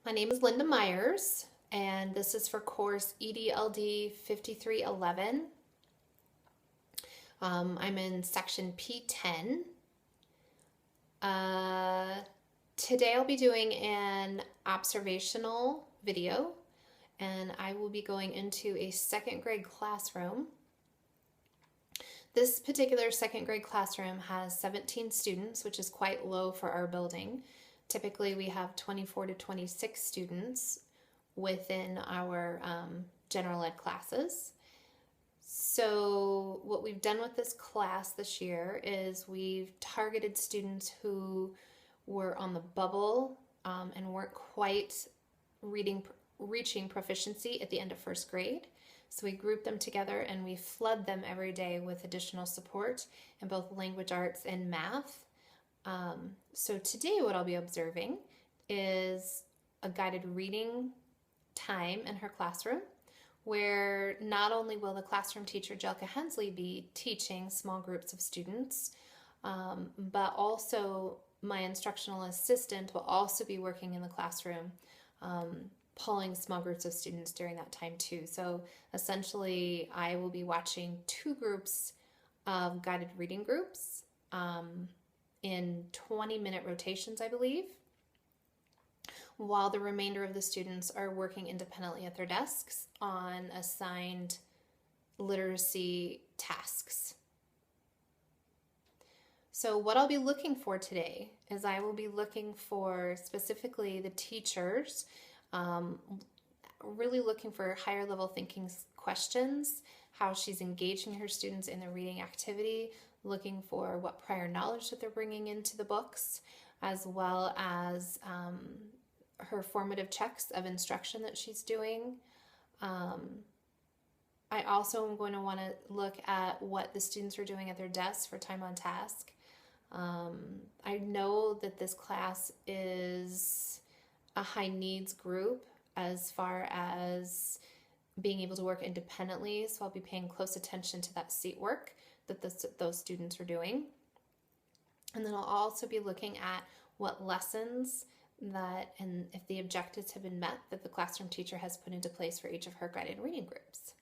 My name is Linda Meyers, and this is for course EDLD 5311. I'm in section P10. Today I'll be doing an observational video, and I will be going into a second grade classroom. This particular second grade classroom has 17 students, which is quite low for our building. Typically we have 24 to 26 students within our general ed classes. So what we've done with this class this year is we've targeted students who were on the bubble and weren't quite reaching proficiency at the end of first grade. So we grouped them together and we flood them every day with additional support in both language arts and math. So today what I'll be observing is a guided reading time in her classroom, where not only will the classroom teacher, Jelka Hensley, be teaching small groups of students, but also my instructional assistant will also be working in the classroom, pulling small groups of students during that time too. So essentially I will be watching two groups of guided reading groups in 20-minute rotations, I believe, while the remainder of the students are working independently at their desks on assigned literacy tasks. So what I'll be looking for today is I will be looking for specifically the teachers, really looking for higher level thinking questions, how she's engaging her students in the reading activity, looking for what prior knowledge that they're bringing into the books, as well as her formative checks of instruction that she's doing. I also am going to want to look at what the students are doing at their desks for time on task. I know that this class is a high needs group as far as being able to work independently, so I'll be paying close attention to that seat work that those students are doing. And then I'll also be looking at what lessons and if the objectives have been met that the classroom teacher has put into place for each of her guided reading groups.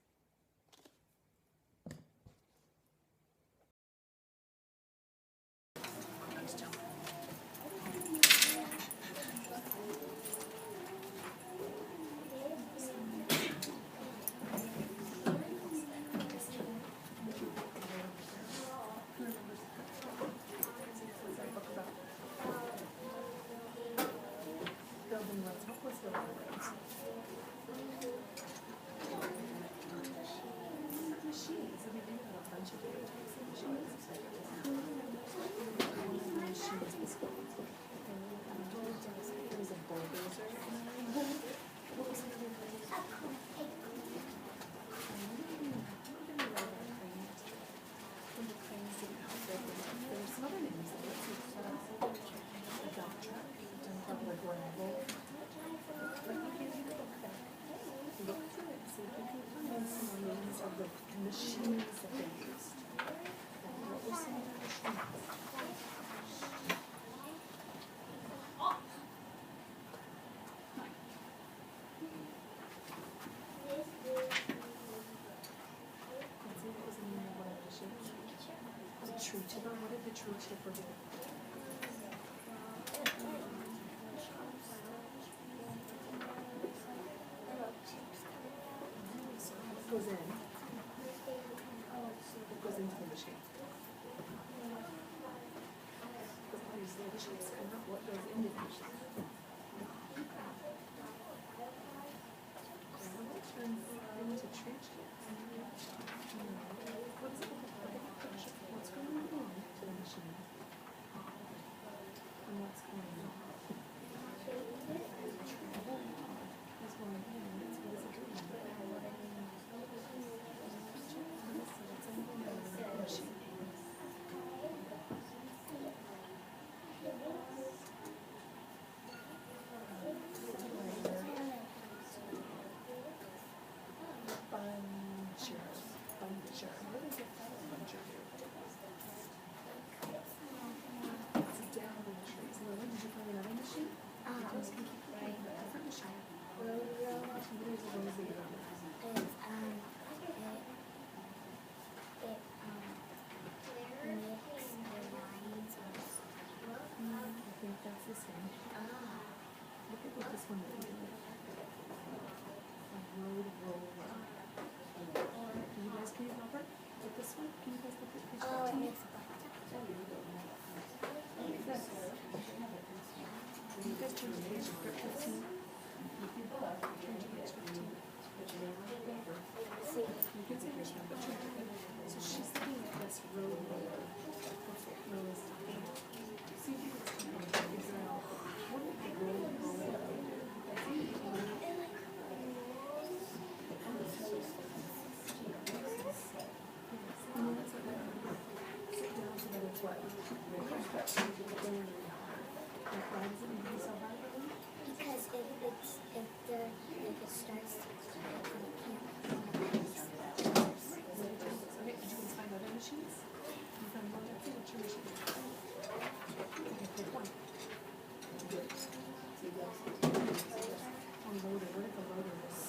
True tip, what did the true tipper do? So it goes in. It goes into the machine. Because obviously the shapes come out what goes into the machine. Gravel turns into trench. What is it? What's going on to the machine? And what's going on? Travel is going in. What is it doing? It's in the machine. Turn to page 15. Turn to page 15. You can see which one, but turn to it. So she's looking at this row here. That's what row is talking about. See if you can figure out what is the row is. Sit down so that it's what? Why does it need to be so hard? Because if it starts to crack, then it can't. Okay, did you guys find other machines? You found more? Okay, what's your machine? Okay, pick one. On loader, what if the loader is?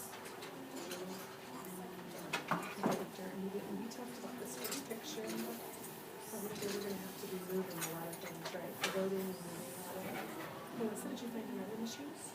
And we talked about this first picture. So we're going to have to be moving a lot of things, right? The loading and moving a lot of it. Melissa, did you find another machines?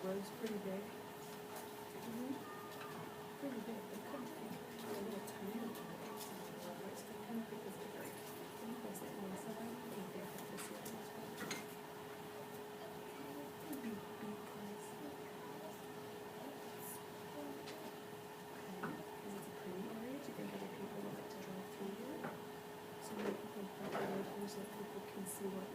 Road's pretty big. Pretty big. They couldn't think a little tiny. Roads they couldn't think this big. I think there's that one side. I think they have this here. Maybe because. Okay. Because it's a pretty area. Do you think other people would like to drive through here? So maybe you can put the road here so that people can see what.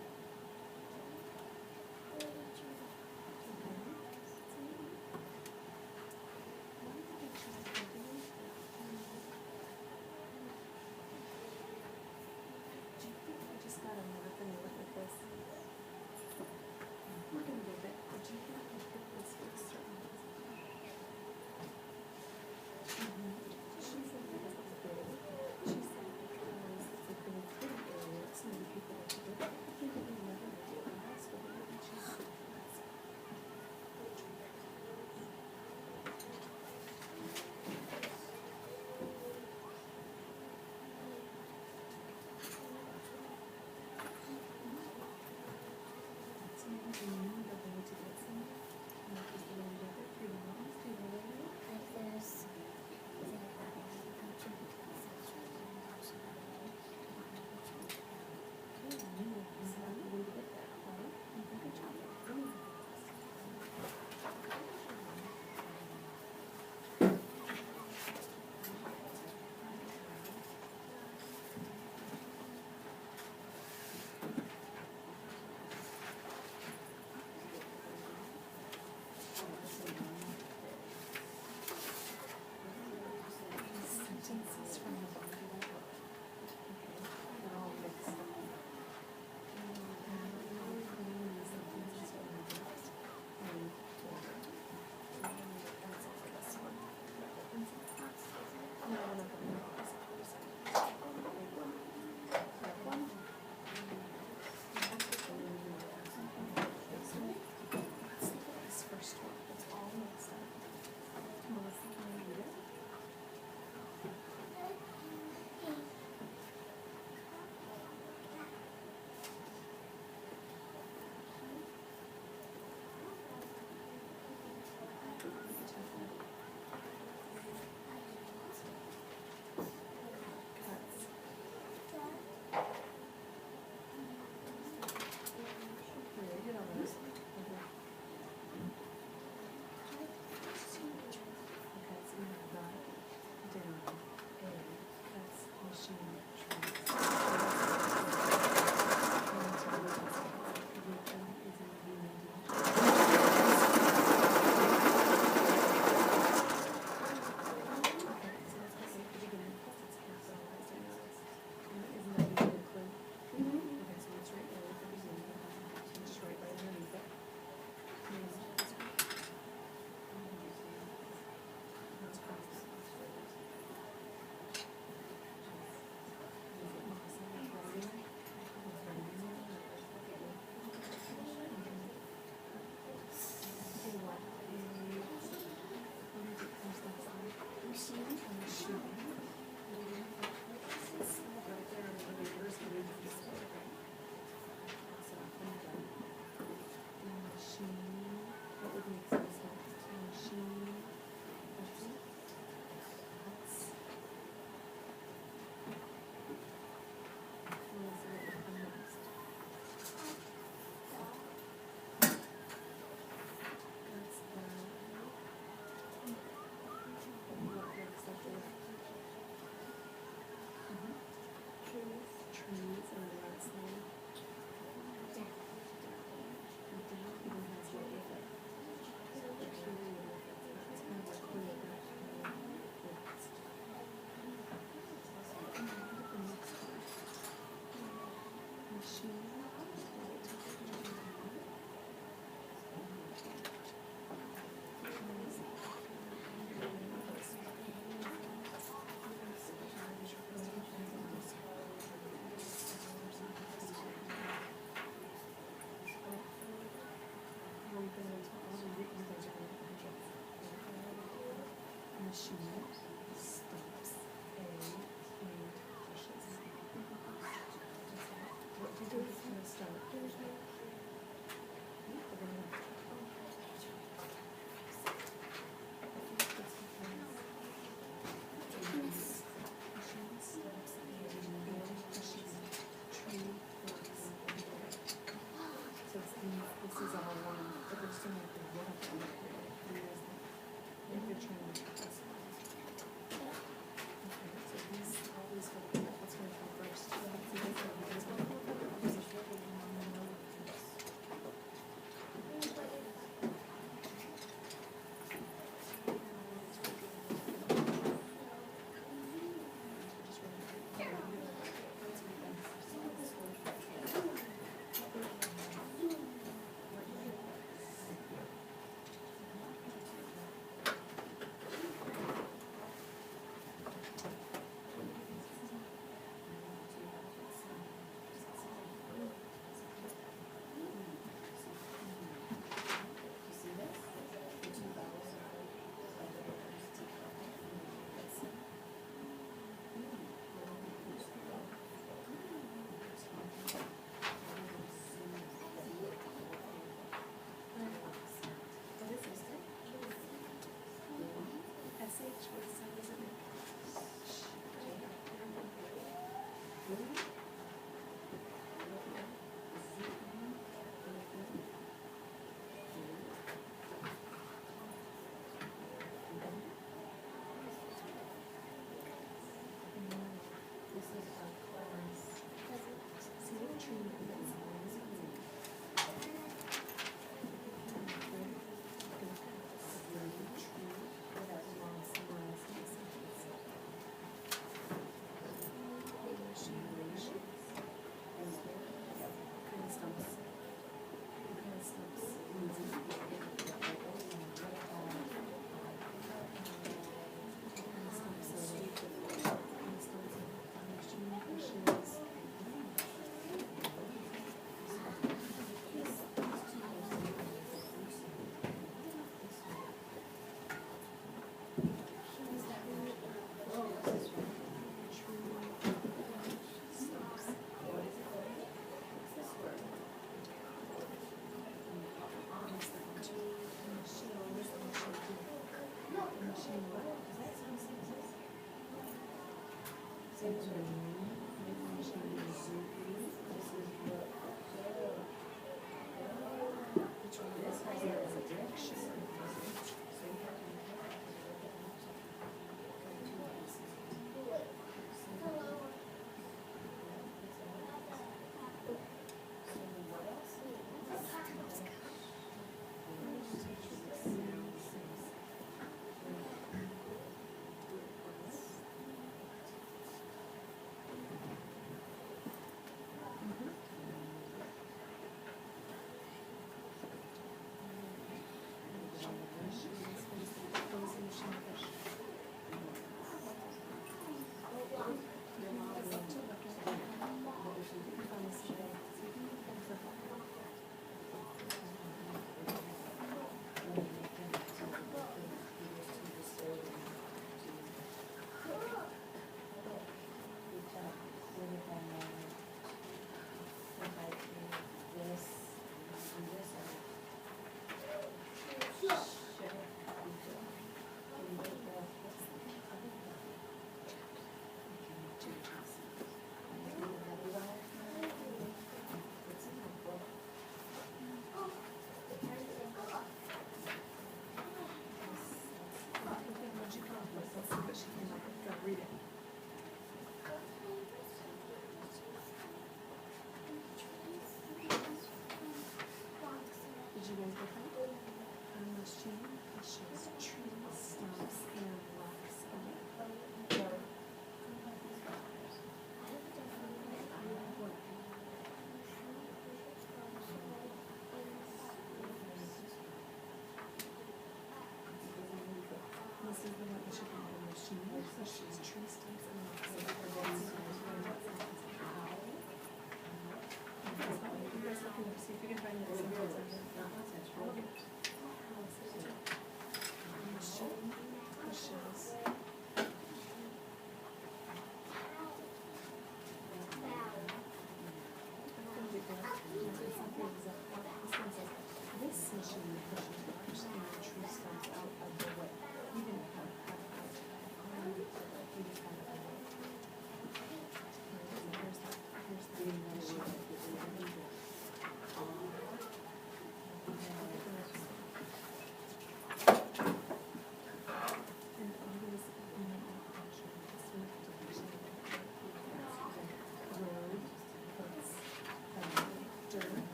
machine stumps, A, and pushes. What do you think it's going to start? This is all one, but there's still like a lot of them. If you're trying to make this one. Okay, so these always go, what's going to come first? Pushes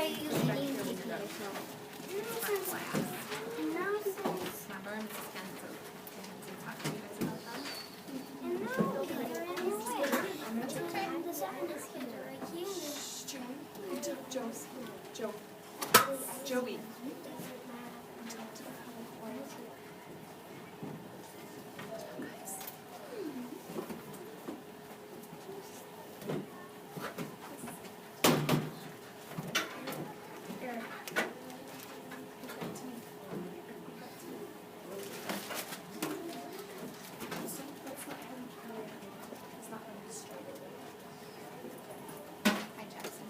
you used to eat P10. for class. And now since Remember, Mrs. Kenzo talked to you guys about that? and now you're in your way. That's okay. The second is here, right here. Joe. Joey. Hi, Jackson.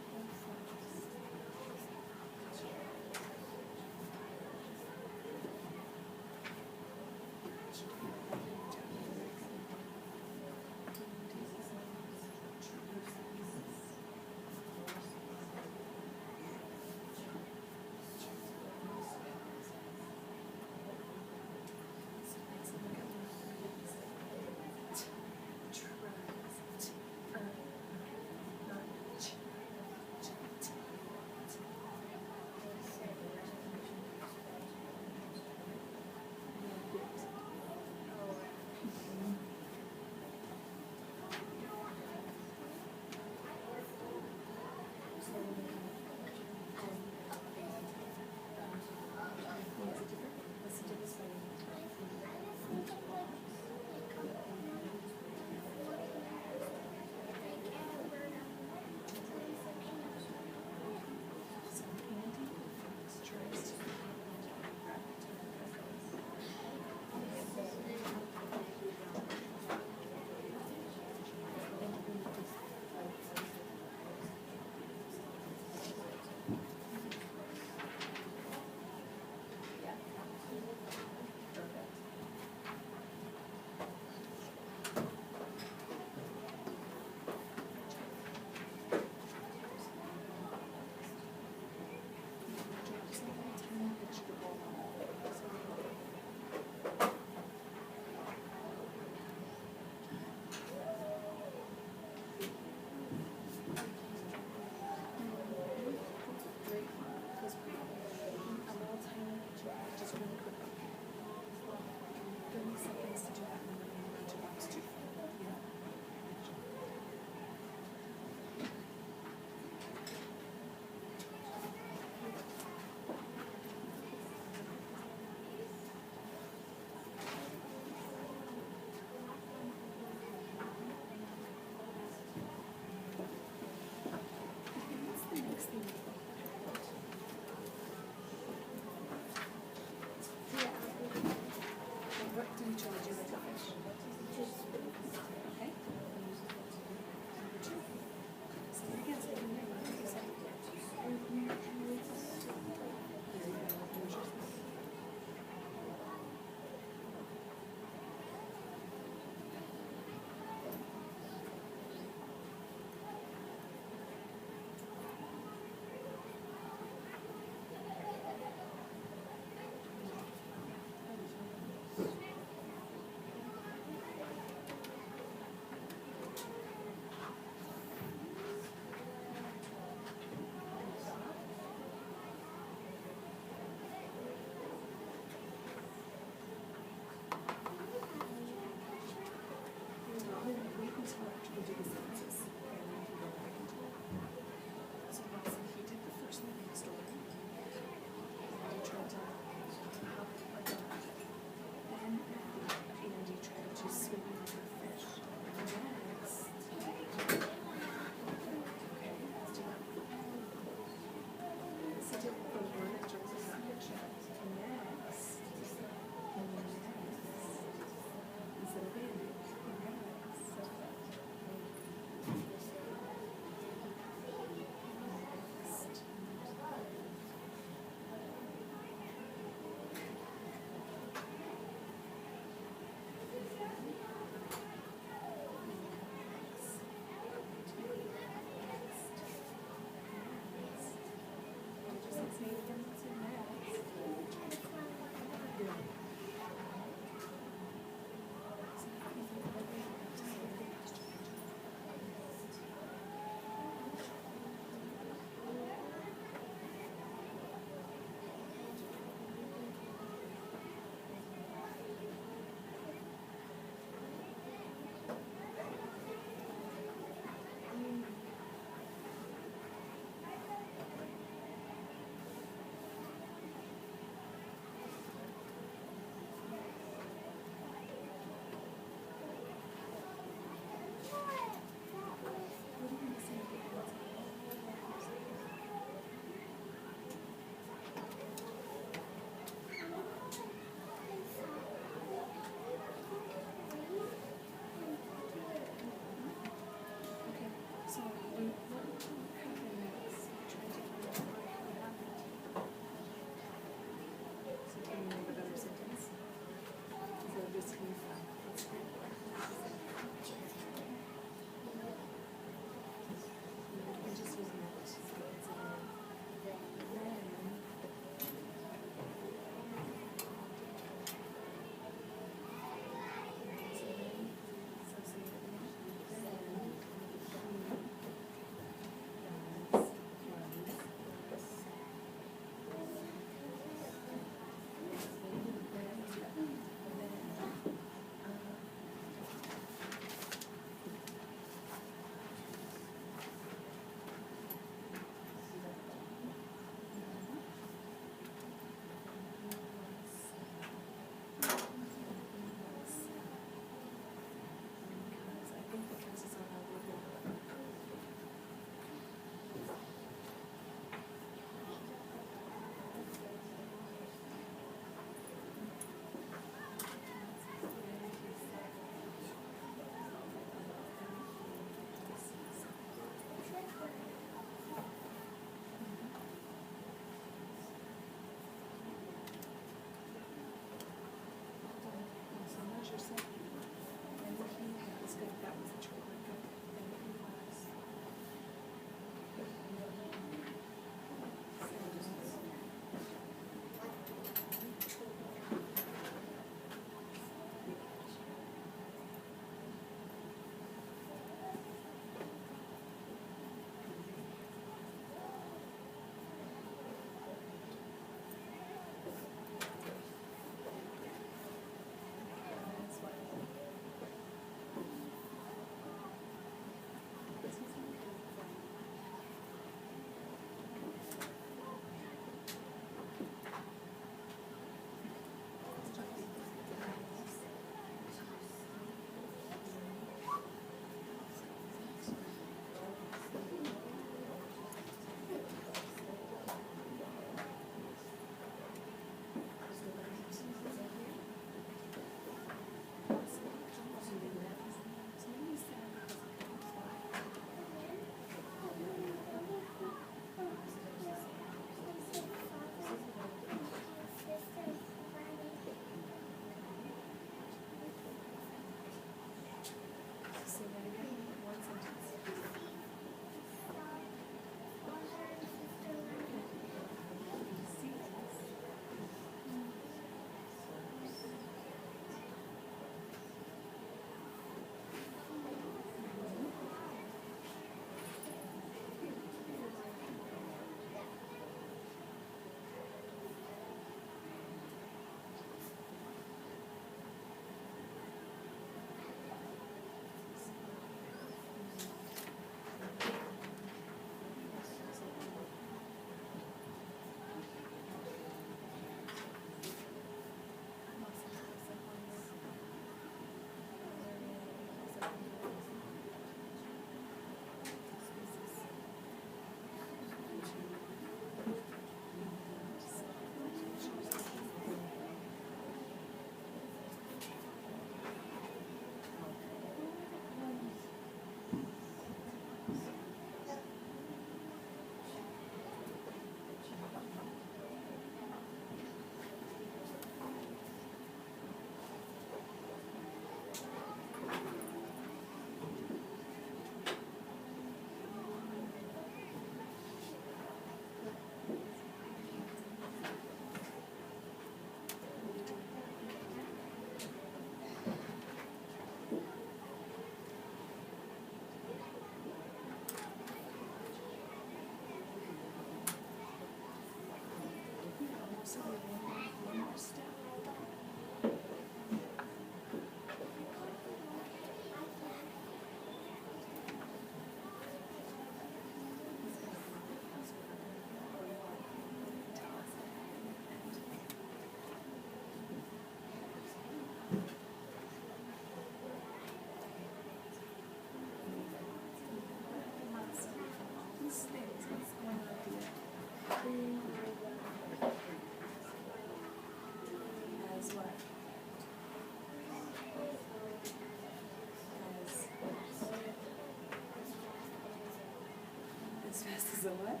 As fast as a what?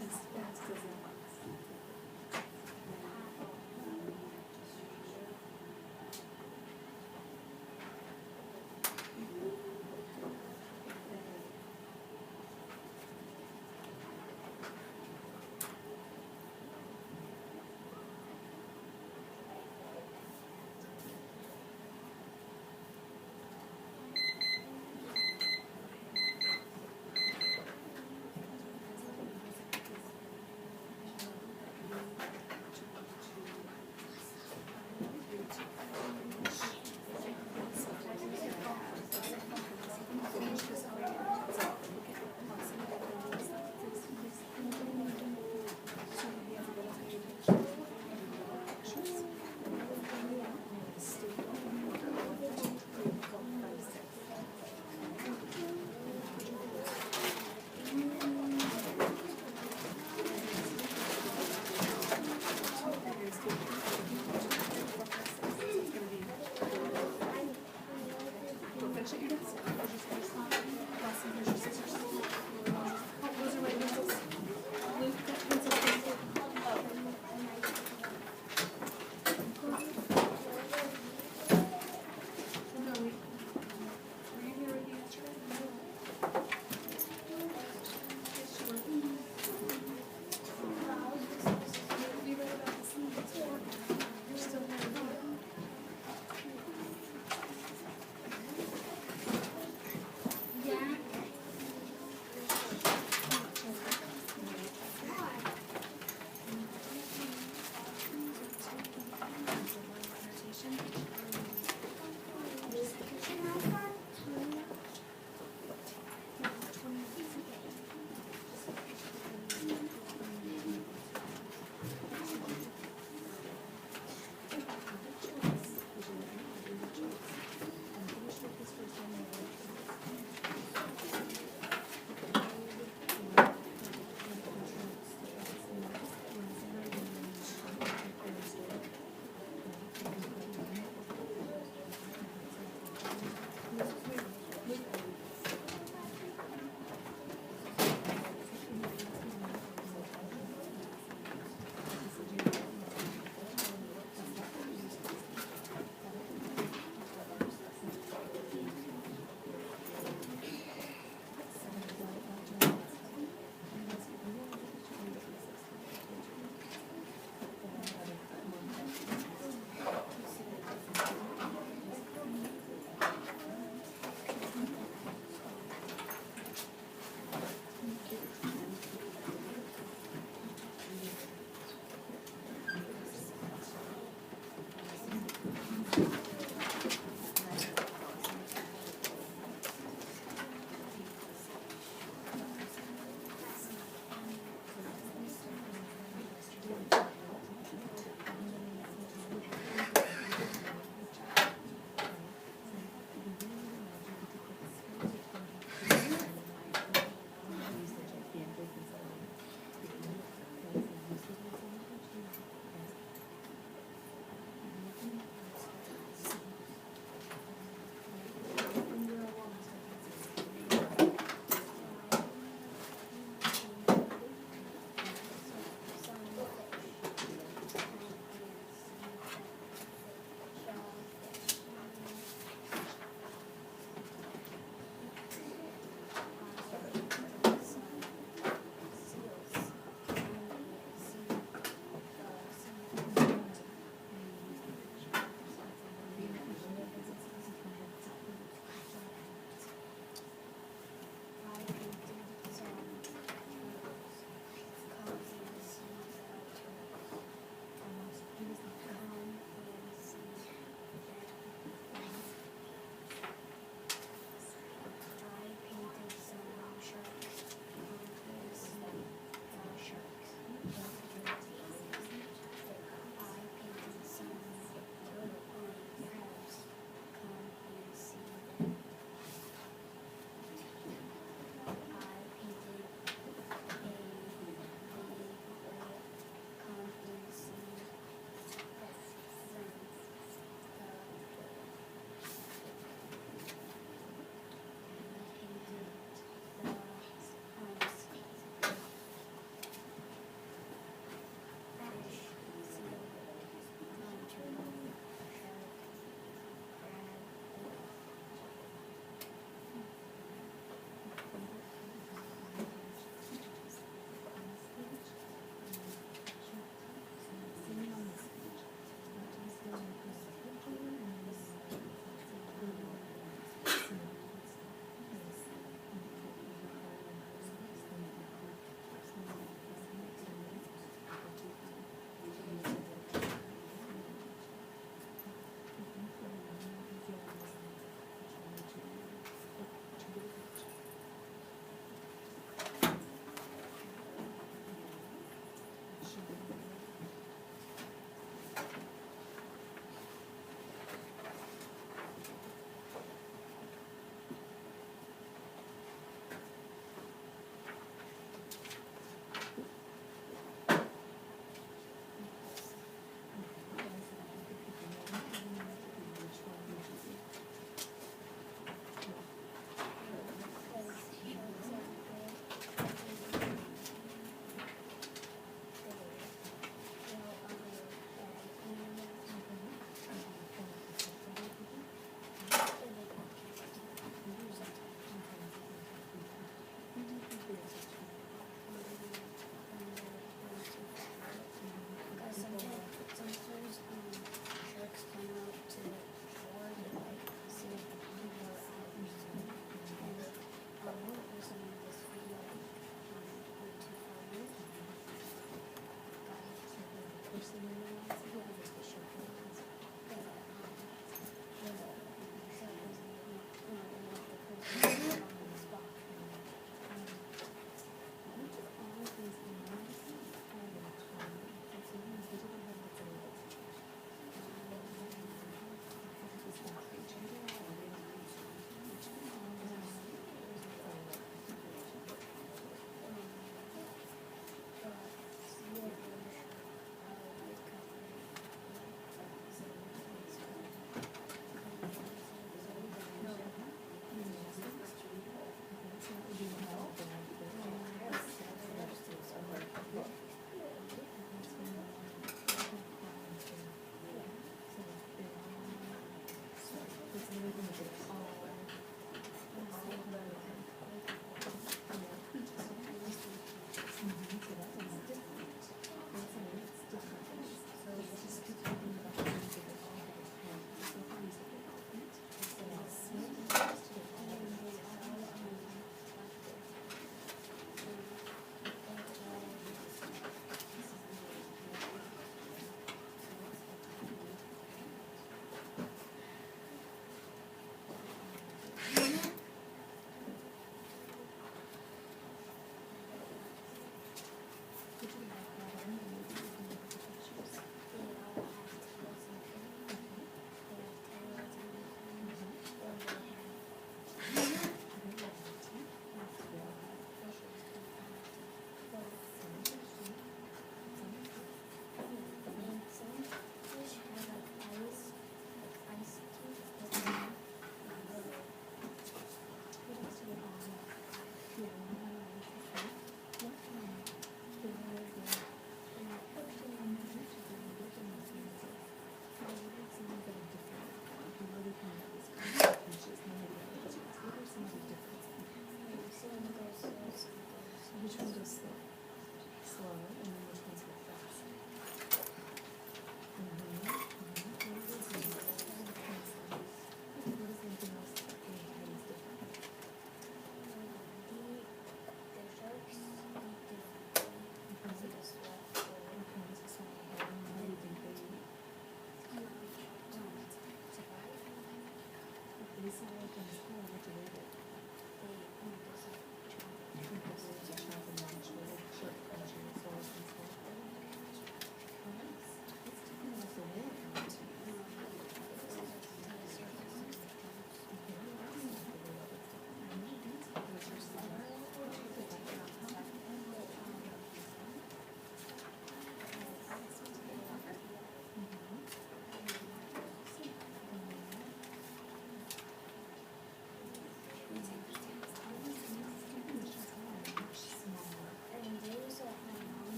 As fast as a what?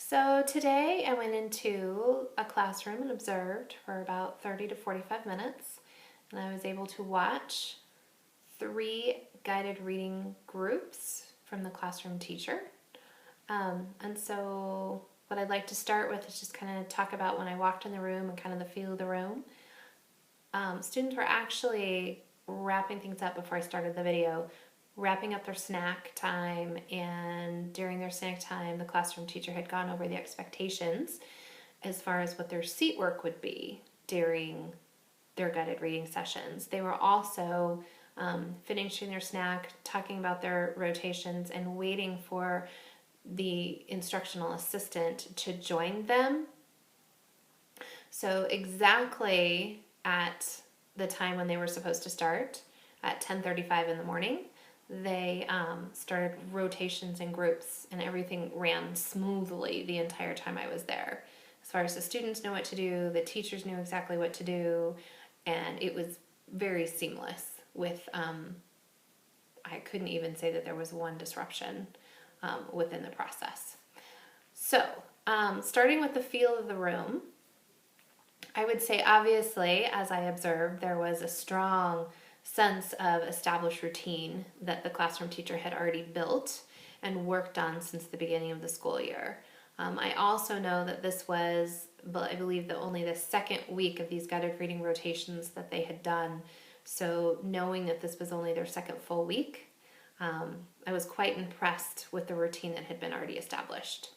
So today I went into a classroom and observed for about 30 to 45 minutes, and I was able to watch 3 guided reading groups from the classroom teacher. And so what I'd like to start with is just kind of talk about when I walked in the room and kind of the feel of the room. Students were actually wrapping things up before I started the video, wrapping up their snack time, and during their snack time the classroom teacher had gone over the expectations as far as what their seat work would be during their guided reading sessions. They were also finishing their snack, talking about their rotations, and waiting for the instructional assistant to join them. So exactly at the time when they were supposed to start, at 10:35 in the morning, they started rotations in groups, and everything ran smoothly the entire time I was there. As far as the students know what to do, the teachers knew exactly what to do, and it was very seamless with, I couldn't even say that there was one disruption within the process. So, starting with the feel of the room, I would say obviously, as I observed, there was a strong sense of established routine that the classroom teacher had already built and worked on since the beginning of the school year. I also know that this was, I believe, only the second week of these guided reading rotations that they had done. So knowing that this was only their second full week, I was quite impressed with the routine that had been already established.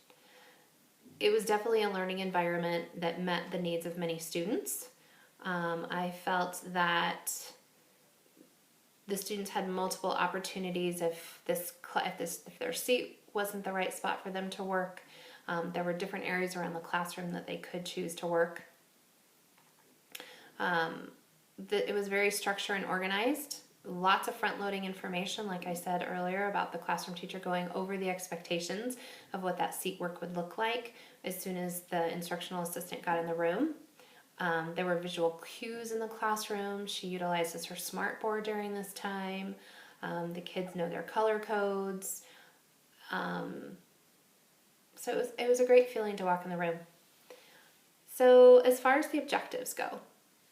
It was definitely a learning environment that met the needs of many students. I felt that the students had multiple opportunities if their seat wasn't the right spot for them to work. There were different areas around the classroom that they could choose to work. It was very structured and organized. Lots of front-loading information, like I said earlier, about the classroom teacher going over the expectations of what that seat work would look like as soon as the instructional assistant got in the room. There were visual cues in the classroom. She utilizes her smart board during this time. The kids know their color codes. So it was a great feeling to walk in the room. So as far as the objectives go,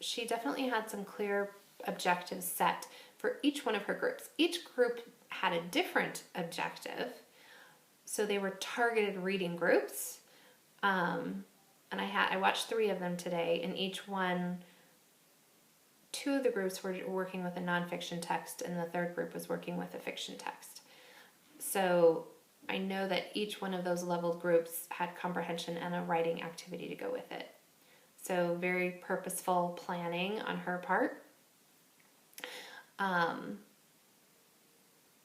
she definitely had some clear objectives set for each one of her groups. Each group had a different objective. So they were targeted reading groups. And I watched 3 of them today, and each one, 2 of the groups were working with a nonfiction text, and the 3rd group was working with a fiction text. So I know that each one of those leveled groups had comprehension and a writing activity to go with it. So very purposeful planning on her part.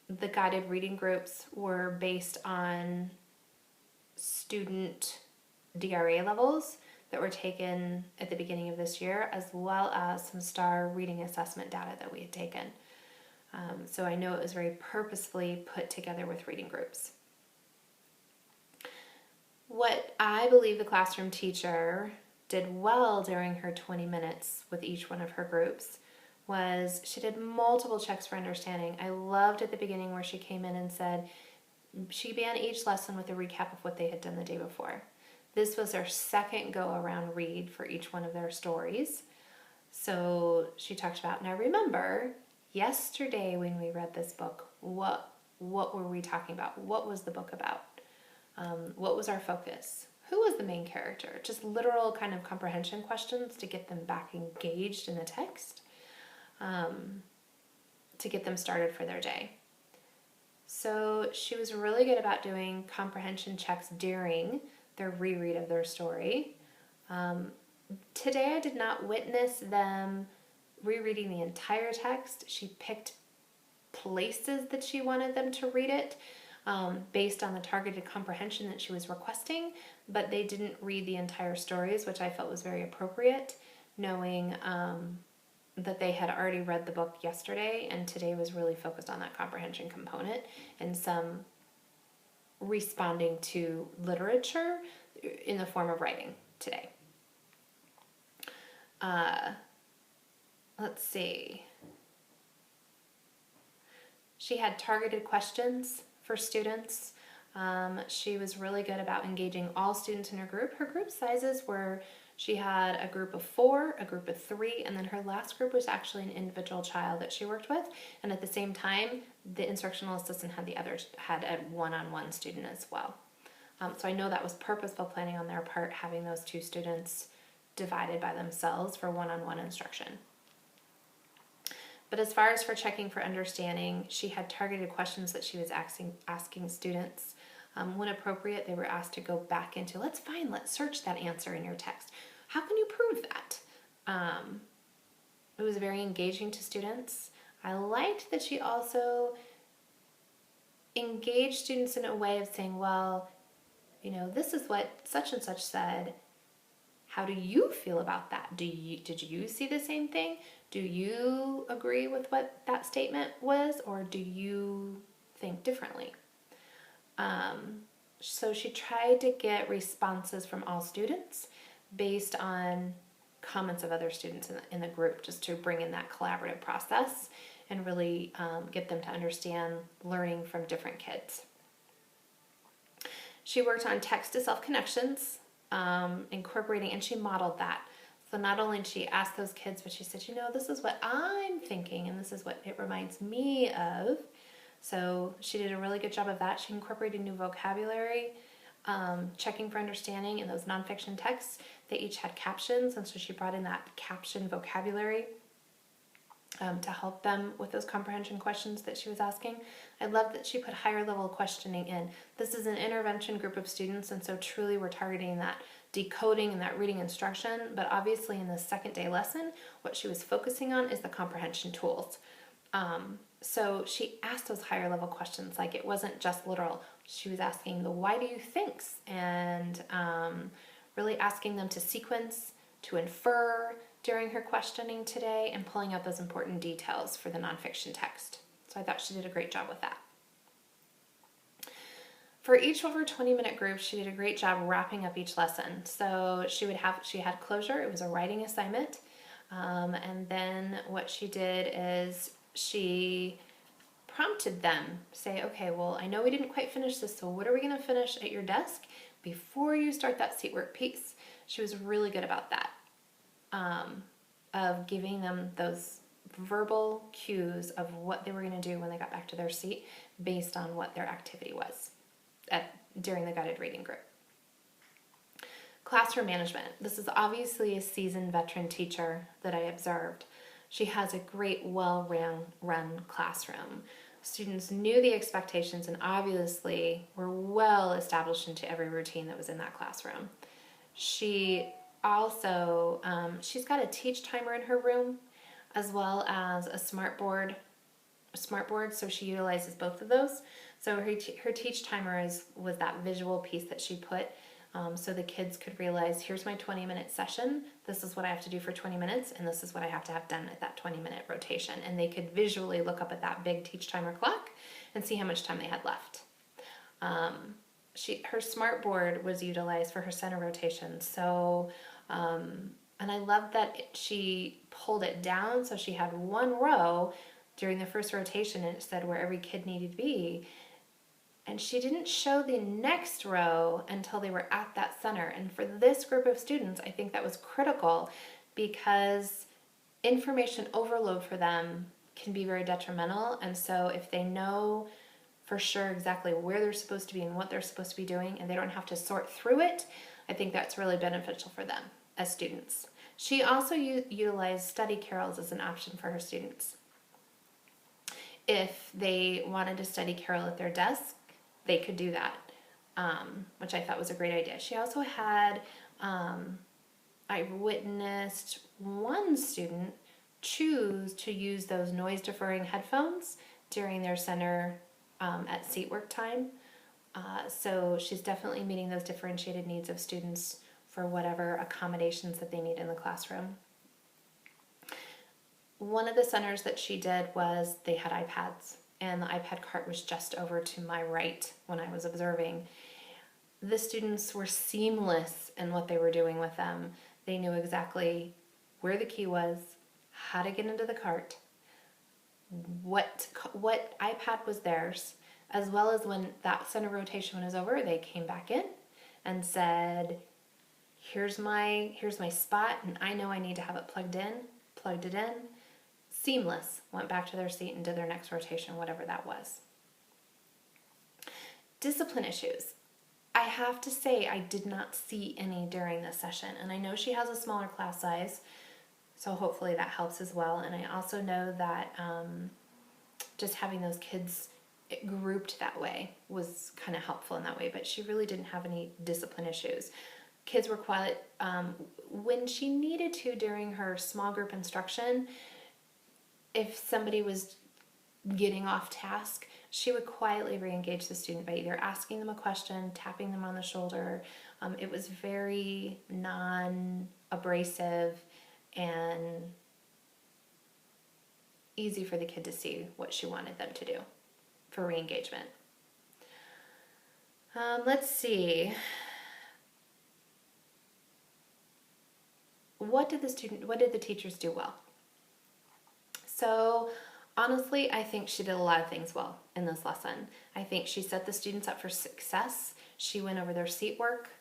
The guided reading groups were based on student DRA levels that were taken at the beginning of this year, as well as some STAR reading assessment data that we had taken. So I know it was very purposefully put together with reading groups. What I believe the classroom teacher did well during her 20 minutes with each one of her groups was she did multiple checks for understanding. I loved at the beginning where she came in and said, she began each lesson with a recap of what they had done the day before. This was their second go-around read for each one of their stories. So she talked about, now remember, yesterday when we read this book, what were we talking about? What was the book about? What was our focus? Who was the main character? Just literal kind of comprehension questions to get them back engaged in the text, to get them started for their day. So she was really good about doing comprehension checks during their reread of their story. Today I did not witness them rereading the entire text. She picked places that she wanted them to read it based on the targeted comprehension that she was requesting, but they didn't read the entire stories, which I felt was very appropriate, knowing that they had already read the book yesterday, and today was really focused on that comprehension component and some responding to literature in the form of writing today. Let's see. She had targeted questions for students. She was really good about engaging all students in her group. Her group sizes were, she had a group of 4, a group of 3, and then her last group was actually an individual child that she worked with. And at the same time, the instructional assistant had a one-on-one student as well. So I know that was purposeful planning on their part, having those 2 students divided by themselves for one-on-one instruction. But as far as for checking for understanding, she had targeted questions that she was asking students. When appropriate, they were asked to go back into, let's search that answer in your text. How can you prove that? It was very engaging to students. I liked that she also engaged students in a way of saying, well, you know, this is what such and such said. How do you feel about that? Did you see the same thing? Do you agree with what that statement was, or do you think differently? So she tried to get responses from all students based on comments of other students in the group, just to bring in that collaborative process and really get them to understand learning from different kids. She worked on text-to-self connections, incorporating, and she modeled that. So not only did she ask those kids, but she said, you know, this is what I'm thinking, and this is what it reminds me of. So she did a really good job of that. She incorporated new vocabulary, checking for understanding in those nonfiction texts. They each had captions, and so she brought in that caption vocabulary to help them with those comprehension questions that she was asking. I love that she put higher level questioning in. This is an intervention group of students, and so truly we're targeting that decoding and that reading instruction, but obviously in the second day lesson, what she was focusing on is the comprehension tools. So she asked those higher level questions, like it wasn't just literal. She was asking the why do you thinks, and really asking them to sequence, to infer during her questioning today, and pulling out those important details for the nonfiction text. So I thought she did a great job with that. For each of her 20-minute groups, she did a great job wrapping up each lesson. So she had closure. It was a writing assignment. And then what she did is she prompted them, say, okay, well, I know we didn't quite finish this, so what are we going to finish at your desk before you start that seat work piece? She was really good about that, of giving them those verbal cues of what they were going to do when they got back to their seat based on what their activity was during the guided reading group. Classroom management. This is obviously a seasoned veteran teacher that I observed. She has a great, well-run classroom. Students knew the expectations and obviously were well established into every routine that was in that classroom. She also, she's got a teach timer in her room as well as a smart board, so she utilizes both of those. So her teach timer was that visual piece that she put, so the kids could realize, here's my 20-minute session, this is what I have to do for 20 minutes, and this is what I have to have done at that 20-minute rotation. And they could visually look up at that big teach timer clock and see how much time they had left. Her smart board was utilized for her center rotation. So, and I love that she pulled it down so she had one row during the first rotation and it said where every kid needed to be. And she didn't show the next row until they were at that center. And for this group of students, I think that was critical because information overload for them can be very detrimental. And so if they know for sure exactly where they're supposed to be and what they're supposed to be doing, and they don't have to sort through it, I think that's really beneficial for them as students. She also utilized study carols as an option for her students. If they wanted to study carol at their desk, they could do that, which I thought was a great idea. She also had, I witnessed one student choose to use those noise deferring headphones during their center at seat work time. So she's definitely meeting those differentiated needs of students for whatever accommodations that they need in the classroom. One of the centers that she did was they had iPads, and the iPad cart was just over to my right when I was observing. The students were seamless in what they were doing with them. They knew exactly where the key was, how to get into the cart, what iPad was theirs. as well as when that center rotation was over, they came back in and said, here's my spot, and I know I need to have it plugged it in, seamless, went back to their seat and did their next rotation, whatever that was. Discipline issues. I have to say I did not see any during this session, and I know she has a smaller class size, so hopefully that helps as well. And I also know that just having those kids grouped that way was kind of helpful in that way, but she really didn't have any discipline issues. Kids were quiet when she needed to during her small group instruction. If somebody was getting off task, she would quietly re-engage the student by either asking them a question, tapping them on the shoulder. It was very non-abrasive and easy for the kid to see what she wanted them to do for re-engagement. Let's see. What did the teachers do well? So honestly, I think she did a lot of things well in this lesson. I think she set the students up for success. She went over their seat work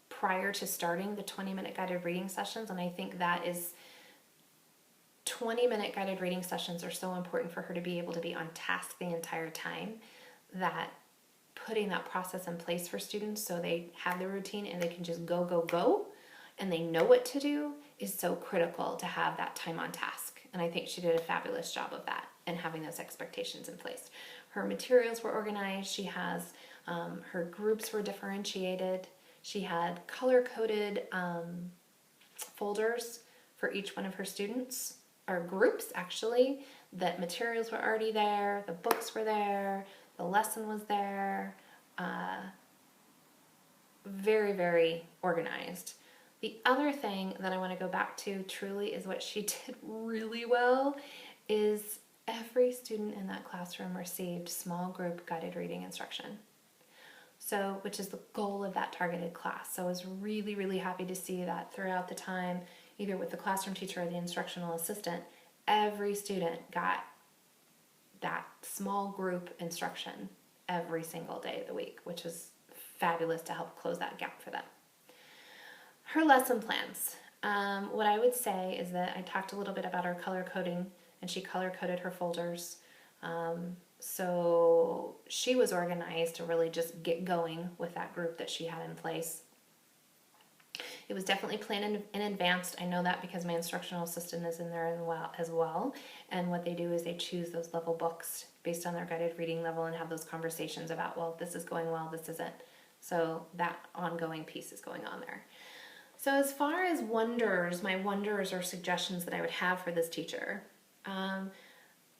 prior to starting the 20-minute guided reading sessions, and I think that is 20-minute guided reading sessions are so important for her to be able to be on task the entire time, that putting that process in place for students so they have the routine and they can just go, and they know what to do is so critical to have that time on task. And I think she did a fabulous job of that and having those expectations in place. Her materials were organized. She has, her groups were differentiated. She had color-coded folders for each one of her students, or groups actually, that materials were already there, the books were there, the lesson was there. Very, very organized. The other thing that I want to go back to truly is what she did really well is every student in that classroom received small group guided reading instruction. So, which is the goal of that targeted class. So I was really, really happy to see that throughout the time, either with the classroom teacher or the instructional assistant, every student got that small group instruction every single day of the week, which is fabulous to help close that gap for them. Her lesson plans. What I would say is that I talked a little bit about her color coding, and she color coded her folders. So she was organized to really just get going with that group that she had in place. It was definitely planned in advance. I know that because my instructional assistant is in there as well. And what they do is they choose those level books based on their guided reading level and have those conversations about, well, this is going well, this isn't. So that ongoing piece is going on there. So as far as wonders, my wonders or suggestions that I would have for this teacher,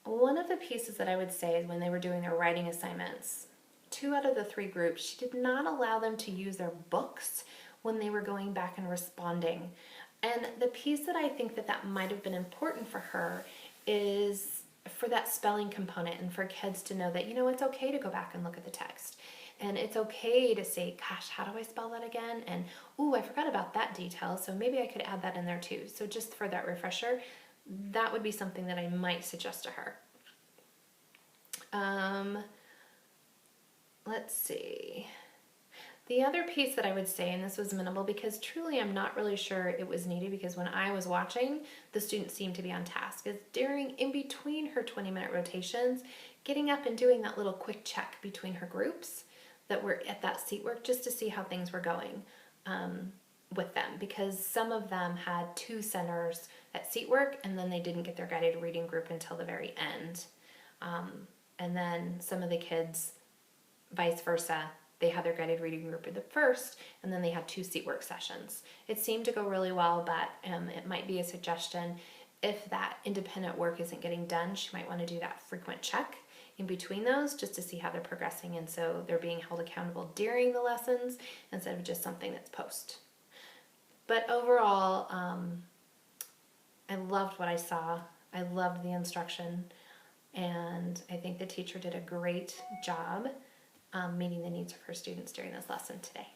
one of the pieces that I would say is when they were doing their writing assignments, 2 out of the 3 groups, she did not allow them to use their books when they were going back and responding. And the piece that I think that might have been important for her is for that spelling component and for kids to know that, it's okay to go back and look at the text. And it's okay to say, gosh, how do I spell that again? And, ooh, I forgot about that detail, so maybe I could add that in there too. So just for that refresher, that would be something that I might suggest to her. Let's see. The other piece that I would say, and this was minimal because truly I'm not really sure it was needed because when I was watching, the students seemed to be on task, is in between her 20-minute rotations, getting up and doing that little quick check between her groups that were at that seat work just to see how things were going with them, because some of them had 2 centers at seat work and then they didn't get their guided reading group until the very end. And then some of the kids, vice versa, they had their guided reading group at the first and then they had 2 seat work sessions. It seemed to go really well, but it might be a suggestion if that independent work isn't getting done, she might want to do that frequent check in between those just to see how they're progressing, and so they're being held accountable during the lessons instead of just something that's post. But overall, I loved what I saw. I loved the instruction, and I think the teacher did a great job meeting the needs of her students during this lesson today.